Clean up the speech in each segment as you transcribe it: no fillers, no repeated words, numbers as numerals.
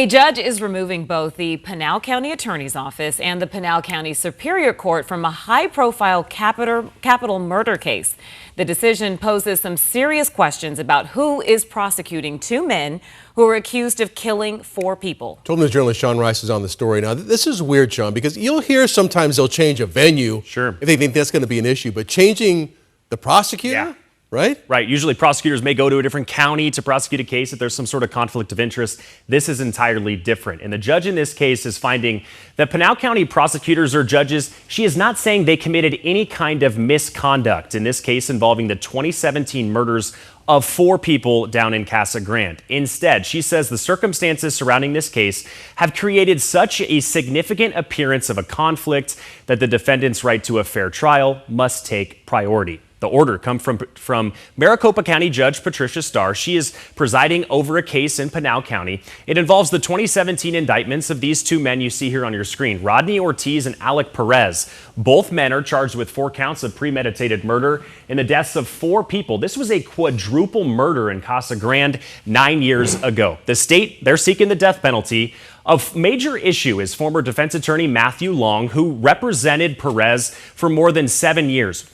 A judge is removing both the Pinal County Attorney's Office and the Pinal County Superior Court from a high-profile capital murder case. The decision poses some serious questions about who is prosecuting two men who are accused of killing four people. 12 News journalist Sean Rice is on the story. Now, this is weird, Sean, because you'll hear sometimes they'll change a venue if they think that's going to be an issue, but changing the prosecutor? Yeah. Right? Right. Usually prosecutors may go to a different county to prosecute a case if there's some sort of conflict of interest. This is entirely different. And the judge in this case is finding that Pinal County prosecutors or judges, she is not saying they committed any kind of misconduct in this case involving the 2017 murders of four people down in Casa Grande. Instead, she says the circumstances surrounding this case have created such a significant appearance of a conflict that the defendant's right to a fair trial must take priority. The order comes from Maricopa County Judge Patricia Starr. She is presiding over a case in Pinal County. It involves the 2017 indictments of these two men you see here on your screen, Rodney Ortiz and Alec Perez. Both men are charged with 4 counts of premeditated murder in the deaths of 4 people. This was a quadruple murder in Casa Grande 9 years ago. The state, they're seeking the death penalty. A major issue is former defense attorney Matthew Long, who represented Perez for more than 7 years.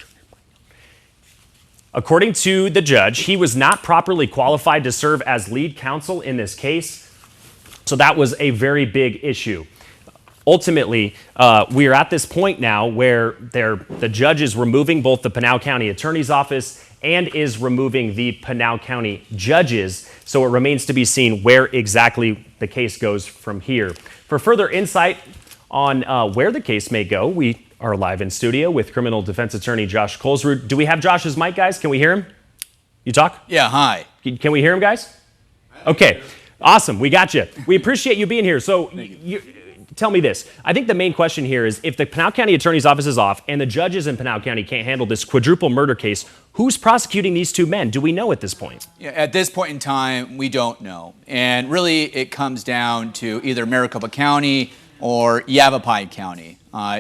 According to the judge, he was not properly qualified to serve as lead counsel in this case, so that was a very big issue. Ultimately, we are at this point now where the judge is removing both the Pinal County Attorney's Office and is removing the Pinal County judges, so it remains to be seen where exactly the case goes from here. For further insight on where the case may go, we are live in studio with criminal defense attorney Josh Colesrud. Do we have Josh's mic, guys? Can we hear him? You talk? Yeah, hi. Can we hear him, guys? Okay, awesome. We got you. We appreciate you being here. So tell me this. I think the main question here is if the Pinal County Attorney's Office is off and the judges in Pinal County can't handle this quadruple murder case, who's prosecuting these two men? Do we know at this point? Yeah, at this point in time, we don't know. And really, it comes down to either Maricopa County or Yavapai County.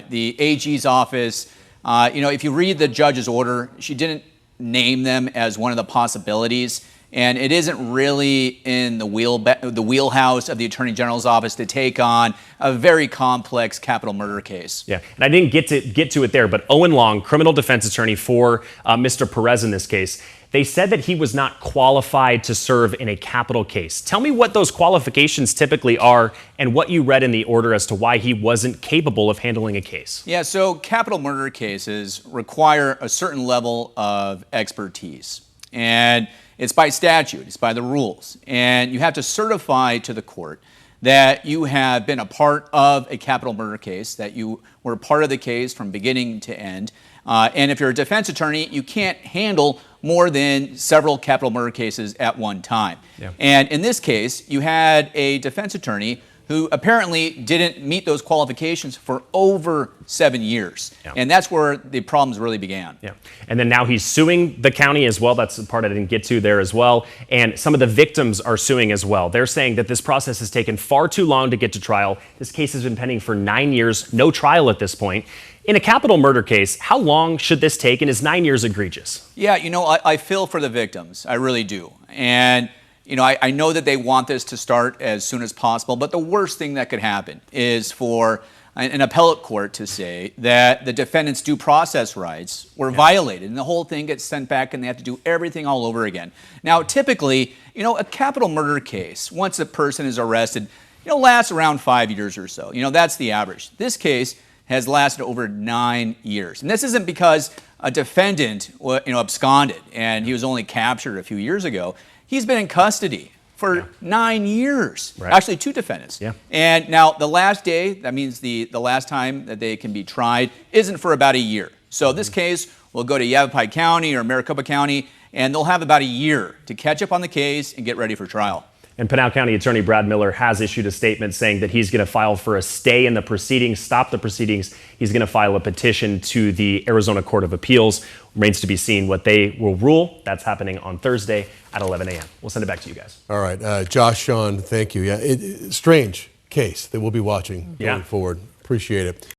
The AG's office, if you read the judge's order, she didn't name them as one of the possibilities. And it isn't really in the wheelhouse of the Attorney General's office to take on a very complex capital murder case. Yeah, and I didn't get to it there, but Owen Long, criminal defense attorney for Mr. Perez in this case, they said that he was not qualified to serve in a capital case. Tell me what those qualifications typically are and what you read in the order as to why he wasn't capable of handling a case. Yeah, so capital murder cases require a certain level of expertise. And it's by statute, it's by the rules. And you have to certify to the court that you have been a part of a capital murder case, that you were part of the case from beginning to end. And if you're a defense attorney, you can't handle more than several capital murder cases at one time. Yeah. And in this case, you had a defense attorney who apparently didn't meet those qualifications for over 7 years. Yeah. And that's where the problems really began. Yeah. And then now he's suing the county as well. That's the part I didn't get to there as well. And some of the victims are suing as well. They're saying that this process has taken far too long to get to trial. This case has been pending for 9 years, no trial at this point. In a capital murder case, how long should this take, and is 9 years egregious? Yeah, I feel for the victims. I really do. And I know that they want this to start as soon as possible, but the worst thing that could happen is for an appellate court to say that the defendant's due process rights were violated, and the whole thing gets sent back and they have to do everything all over again. Now, typically, a capital murder case, once a person is arrested, lasts around 5 years or so. That's the average. This case has lasted over 9 years. And this isn't because a defendant absconded and he was only captured a few years ago. He's been in custody for 9 years. Right. Actually, 2 defendants. Yeah. And now the last day, that means the last time that they can be tried, isn't for about a year. So this case will go to Yavapai County or Maricopa County, and they'll have about a year to catch up on the case and get ready for trial. And Pinal County Attorney Brad Miller has issued a statement saying that he's going to file for a stay in the proceedings, stop the proceedings. He's going to file a petition to the Arizona Court of Appeals. Remains to be seen what they will rule. That's happening on Thursday at 11 a.m. We'll send it back to you guys. All right. Josh, Sean, thank you. Yeah, strange case that we'll be watching going forward. Appreciate it.